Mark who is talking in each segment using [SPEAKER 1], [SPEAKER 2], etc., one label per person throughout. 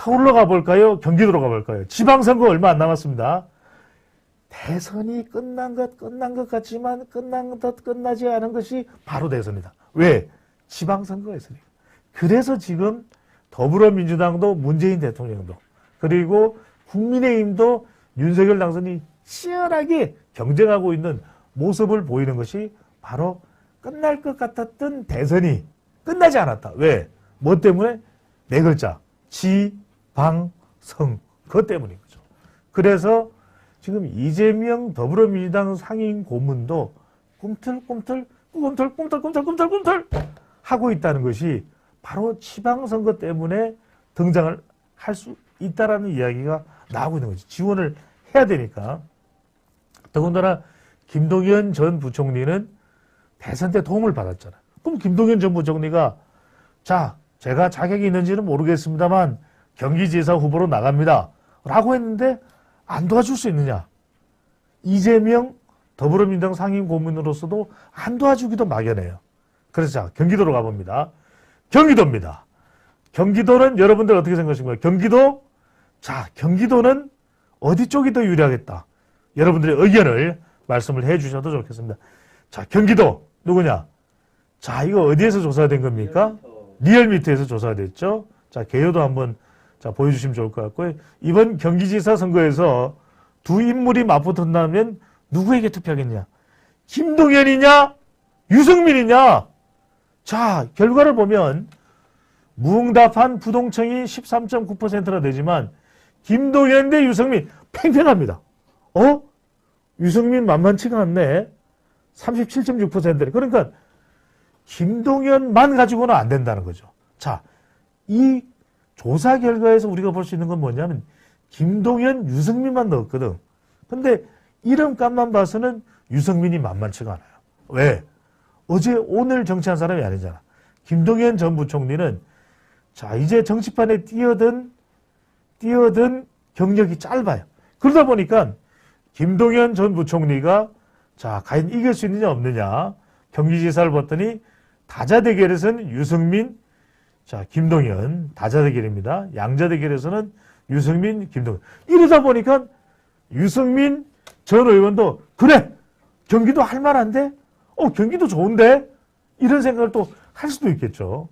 [SPEAKER 1] 서울로 가볼까요? 경기도로 가볼까요? 지방선거 얼마 안 남았습니다. 대선이 끝난 것 같지만 끝난 것 끝나지 않은 것이 바로 대선이다. 왜? 지방선거에서니까. 그래서 지금 더불어민주당도 문재인 대통령도 그리고 국민의힘도 윤석열 당선이 치열하게 경쟁하고 있는 모습을 보이는 것이 바로 끝날 것 같았던 대선이 끝나지 않았다. 왜? 뭐 때문에? 네 글자. 지방선거 때문인 거죠. 그래서 지금 이재명 더불어민주당 상임 고문도 꿈틀꿈틀 하고 있다는 것이 바로 지방선거 때문에 등장을 할 수 있다라는 이야기가 나오고 있는 거지. 지원을 해야 되니까. 더군다나 김동연 전 부총리는 대선 때 도움을 받았잖아. 그럼 김동연 전 부총리가 자, 제가 자격이 있는지는 모르겠습니다만 경기지사 후보로 나갑니다. 라고 했는데 안 도와줄 수 있느냐. 이재명 더불어민주당 상임 고문으로서도 안 도와주기도 막연해요. 그래서 자, 경기도로 가봅니다. 경기도입니다. 경기도는 여러분들 어떻게 생각하십니까? 경기도? 자, 경기도는 어디 쪽이 더 유리하겠다. 여러분들의 의견을 말씀을 해 주셔도 좋겠습니다. 자, 경기도 누구냐? 자, 이거 어디에서 조사된 겁니까? 리얼미터에서 조사가 됐죠. 자, 개요도 한번 자, 보여주시면 좋을 것 같고요. 이번 경기지사 선거에서 두 인물이 맞붙었다면 누구에게 투표하겠냐? 김동연이냐? 유승민이냐? 자, 결과를 보면 무응답한 부동층이 13.9%나 되지만 김동연 대 유승민 팽팽합니다. 유승민 만만치가 않네. 37.6%래. 그러니까 김동연만 가지고는 안 된다는 거죠. 자, 이 조사 결과에서 우리가 볼 수 있는 건 뭐냐면 김동연, 유승민만 넣었거든. 근데 이름값만 봐서는 유승민이 만만치가 않아요. 왜? 어제 오늘 정치한 사람이 아니잖아. 김동연 전 부총리는 자, 이제 정치판에 뛰어든 경력이 짧아요. 그러다 보니까 김동연 전 부총리가 자, 과연 이길 수 있느냐 없느냐. 경기지사를 봤더니 다자대결에서는 유승민, 자, 김동연, 다자대결입니다. 양자대결에서는 유승민, 김동연. 이러다 보니까 유승민 전 의원도 그래! 경기도 할 만한데? 경기도 좋은데? 이런 생각을 또 할 수도 있겠죠.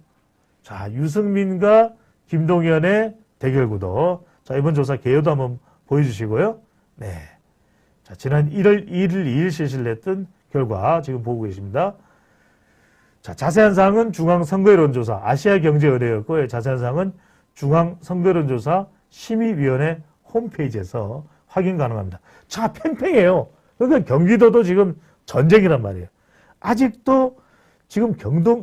[SPEAKER 1] 자, 유승민과 김동연의 대결구도. 자, 이번 조사 개요도 한번 보여주시고요. 네. 자, 지난 1월 1일 2일 실시를 했던 결과 지금 보고 계십니다. 자, 자세한 사항은 중앙선거여론조사 아시아경제의뢰였고요. 자세한 사항은 중앙선거여론조사 심의위원회 홈페이지에서 확인 가능합니다. 자, 팽팽해요. 그러니까 경기도도 지금 전쟁이란 말이에요. 아직도 지금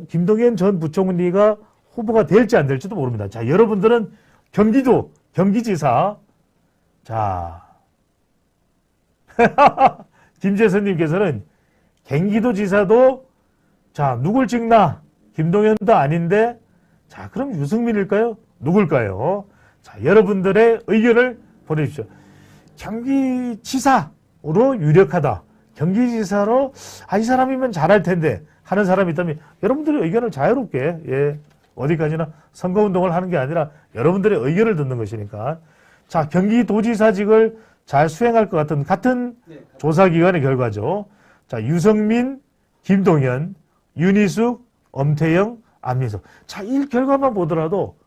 [SPEAKER 1] 김동연 전 부총리가 후보가 될지 안 될지도 모릅니다. 자, 여러분들은 경기도, 경기지사. 자, 김재선님께서는 경기도지사도 자, 누굴 찍나? 김동연도 아닌데 자, 그럼 유승민일까요? 누굴까요? 자, 여러분들의 의견을 보내주십시오. 경기지사로 유력하다. 경기지사로 이 사람이면 잘할 텐데 하는 사람이 있다면 여러분들의 의견을 자유롭게 어디까지나 선거운동을 하는 게 아니라 여러분들의 의견을 듣는 것이니까 자, 경기도지사직을 잘 수행할 것 같은 조사기관의 결과죠. 자, 유승민, 김동연, 윤희숙, 엄태영, 안민석. 자, 이 결과만 보더라도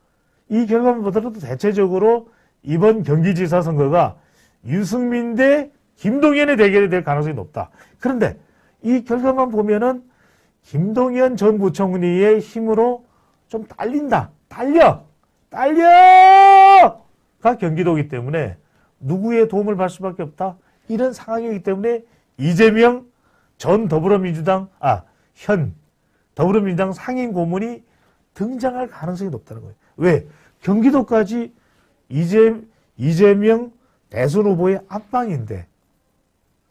[SPEAKER 1] 대체적으로 이번 경기지사 선거가 유승민 대 김동연의 대결이 될 가능성이 높다. 그런데 이 결과만 보면은 김동연 전 부총리의 힘으로 좀 달려가 경기도이기 때문에 누구의 도움을 받을 수밖에 없다. 이런 상황이기 때문에 이재명 전 현 더불어민주당 상임 고문이 등장할 가능성이 높다는 거예요. 왜? 경기도까지 이재명 대선 후보의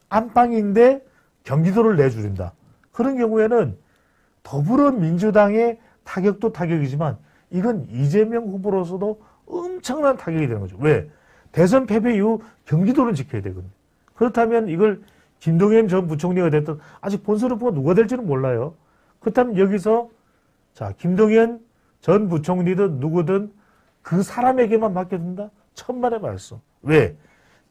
[SPEAKER 1] 안방인데 경기도를 내주린다. 그런 경우에는 더불어민주당의 타격도 타격이지만 이건 이재명 후보로서도 엄청난 타격이 되는 거죠. 왜? 대선 패배 이후 경기도는 지켜야 되거든요. 그렇다면 이걸 김동연 전 부총리가 됐든 아직 본선 후보가 누가 될지는 몰라요. 그렇다면 여기서 자, 김동연 전 부총리든 누구든 그 사람에게만 맡겨둔다? 천만의 말씀. 왜?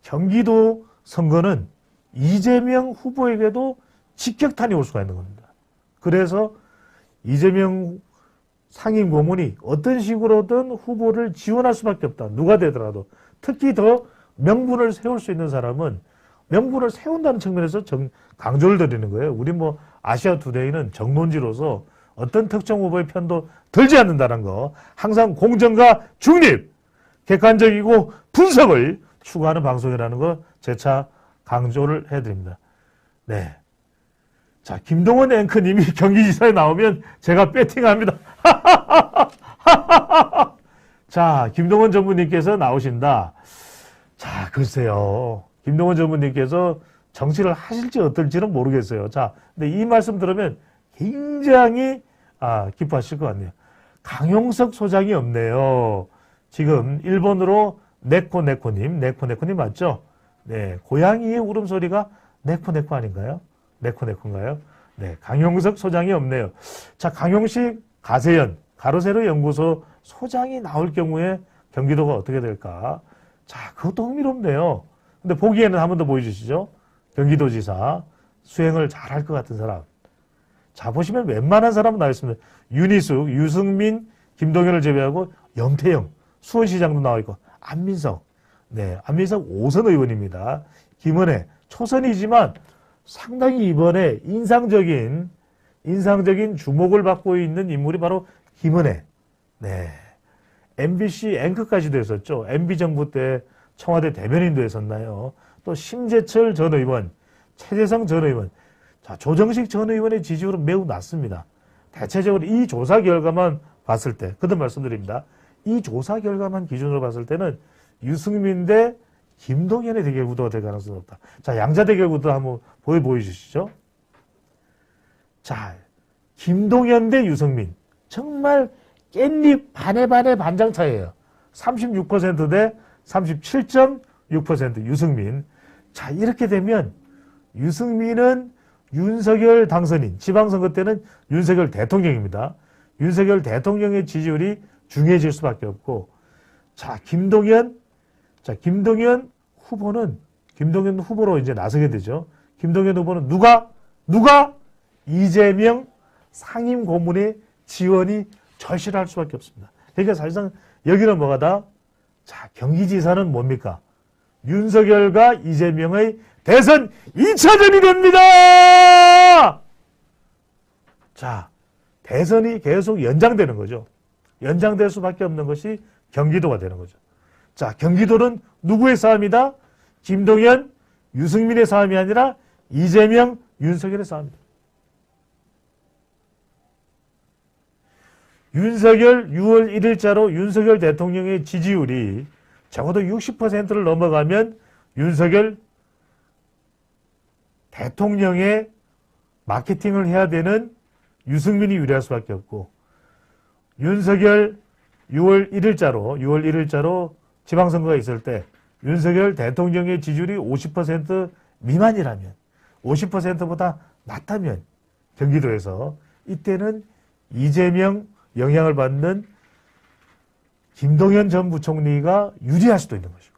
[SPEAKER 1] 경기도 선거는 이재명 후보에게도 직격탄이 올 수가 있는 겁니다. 그래서 이재명 상임고문이 어떤 식으로든 후보를 지원할 수밖에 없다. 누가 되더라도. 특히 더 명분을 세울 수 있는 사람은 명분을 세운다는 측면에서 강조를 드리는 거예요. 우리 뭐 아시아 투데이는 정론지로서 어떤 특정 후보의 편도 들지 않는다는 거, 항상 공정과 중립, 객관적이고 분석을 추구하는 방송이라는 거 재차 강조를 해드립니다. 네. 자, 김동원 앵커님이 경기지사에 나오면 제가 배팅합니다. 자, 김동원 전무님께서 나오신다. 자, 글쎄요. 김동원 전무님께서 정치를 하실지 어떨지는 모르겠어요. 자, 근데 이 말씀 들으면 굉장히 기뻐하실 것 같네요. 강용석 소장이 없네요. 지금 일본어로 네코네코님 맞죠? 네, 고양이의 울음소리가 네코네코 아닌가요? 네코네코인가요? 네, 강용석 소장이 없네요. 자, 강용식 가세연 가로세로 연구소 소장이 나올 경우에 경기도가 어떻게 될까? 자, 그것도 흥미롭네요. 근데 보기에는 한 번 더 보여주시죠. 경기도지사 수행을 잘할 것 같은 사람. 자, 보시면 웬만한 사람은 나와 있습니다. 윤희숙, 유승민, 김동연을 제외하고 염태영, 수원시장도 나와 있고, 안민석, 네, 안민석 5선 의원입니다. 김은혜, 초선이지만 상당히 이번에 인상적인 주목을 받고 있는 인물이 바로 김은혜. 네. MBC 앵커까지도 했었죠. MB정부 때 청와대 대변인도 했었나요. 또 심재철 전 의원, 최재성 전 의원, 자, 조정식 전 의원의 지지율은 매우 낮습니다. 대체적으로 이 조사 결과만 봤을 때, 그든 말씀드립니다. 이 조사 결과만 기준으로 봤을 때는 유승민 대 김동연의 대결 구도가 될 가능성이 높다. 자, 양자 대결 구도 한번 보여주시죠. 자, 김동연 대 유승민. 정말 깻잎 반의 반장 차이예요. 36% 대 37.6% 유승민. 자, 이렇게 되면 유승민은 윤석열 당선인, 지방선거 때는 윤석열 대통령입니다. 윤석열 대통령의 지지율이 중요해질 수밖에 없고, 자, 김동연 후보로 이제 나서게 되죠. 김동연 후보는 누가? 이재명 상임 고문의 지원이 절실할 수밖에 없습니다. 그러니까 사실상 여기는 뭐가다? 자, 경기지사는 뭡니까? 윤석열과 이재명의 대선 2차전이 됩니다! 자, 대선이 계속 연장되는 거죠. 연장될 수밖에 없는 것이 경기도가 되는 거죠. 자, 경기도는 누구의 싸움이다? 김동연, 유승민의 싸움이 아니라 이재명, 윤석열의 싸움이다. 윤석열 6월 1일자로 윤석열 대통령의 지지율이 적어도 60%를 넘어가면 윤석열 대통령의 마케팅을 해야 되는 유승민이 유리할 수밖에 없고, 윤석열 6월 1일자로 지방선거가 있을 때 윤석열 대통령의 지지율이 50% 미만이라면, 50%보다 낮다면 경기도에서 이때는 이재명 영향을 받는 김동연 전 부총리가 유리할 수도 있는 것이고,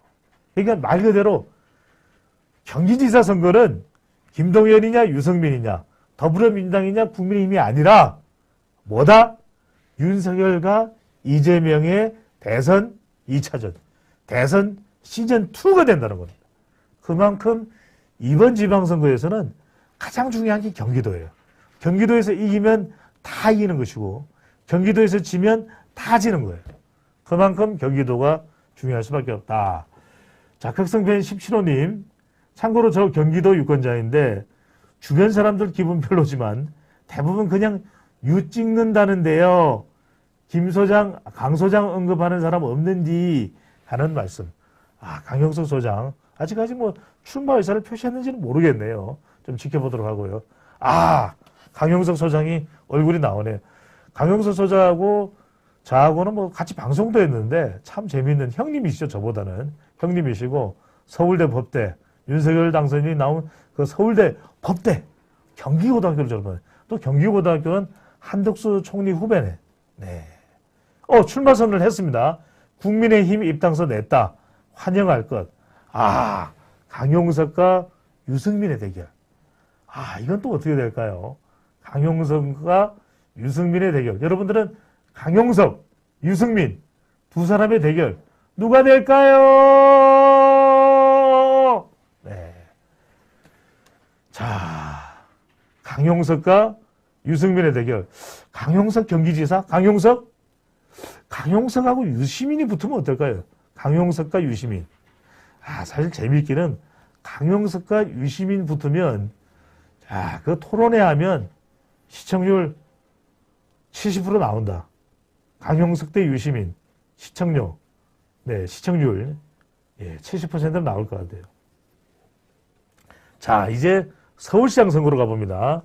[SPEAKER 1] 그러니까 말 그대로 경기지사 선거는 김동연이냐 유승민이냐 더불어민주당이냐 국민의힘이 아니라 뭐다? 윤석열과 이재명의 대선 2차전, 대선 시즌2가 된다는 겁니다. 그만큼 이번 지방선거에서는 가장 중요한 게 경기도예요. 경기도에서 이기면 다 이기는 것이고, 경기도에서 지면 다 지는 거예요. 그만큼 경기도가 중요할 수밖에 없다. 자, 극성팬 17호님. 참고로 저 경기도 유권자인데 주변 사람들 기분 별로지만 대부분 그냥 유 찍는다는데요. 강 소장 언급하는 사람 없는지 하는 말씀. 강용석 소장. 아직까지 뭐 출마 의사를 표시했는지는 모르겠네요. 좀 지켜보도록 하고요. 강용석 소장이 얼굴이 나오네요. 강용석 소장하고 저하고는 뭐 같이 방송도 했는데 참 재미있는 형님이시죠. 저보다는 형님이시고, 서울대 법대 윤석열 당선인이 나온 그 서울대 법대 경기고등학교를 졸업한, 또 경기고등학교는 한덕수 총리 후배네. 네. 출마 선언을 했습니다. 국민의힘 입당서 냈다. 환영할 것. 아, 강용석과 유승민의 대결. 아, 이건 또 어떻게 될까요? 강용석과 유승민의 대결. 여러분들은 강용석, 유승민 두 사람의 대결 누가 될까요? 네. 자, 강용석과 유승민의 대결. 강용석 경기지사? 강용석하고 유시민이 붙으면 어떨까요? 강용석과 유시민. 아, 사실 재미있기는 강용석과 유시민 붙으면, 자, 그 토론회 하면 시청률 70% 나온다. 강용석 대 유시민. 시청률. 네, 시청률. 예, 70%는 나올 것 같아요. 자, 이제 서울시장 선거로 가봅니다.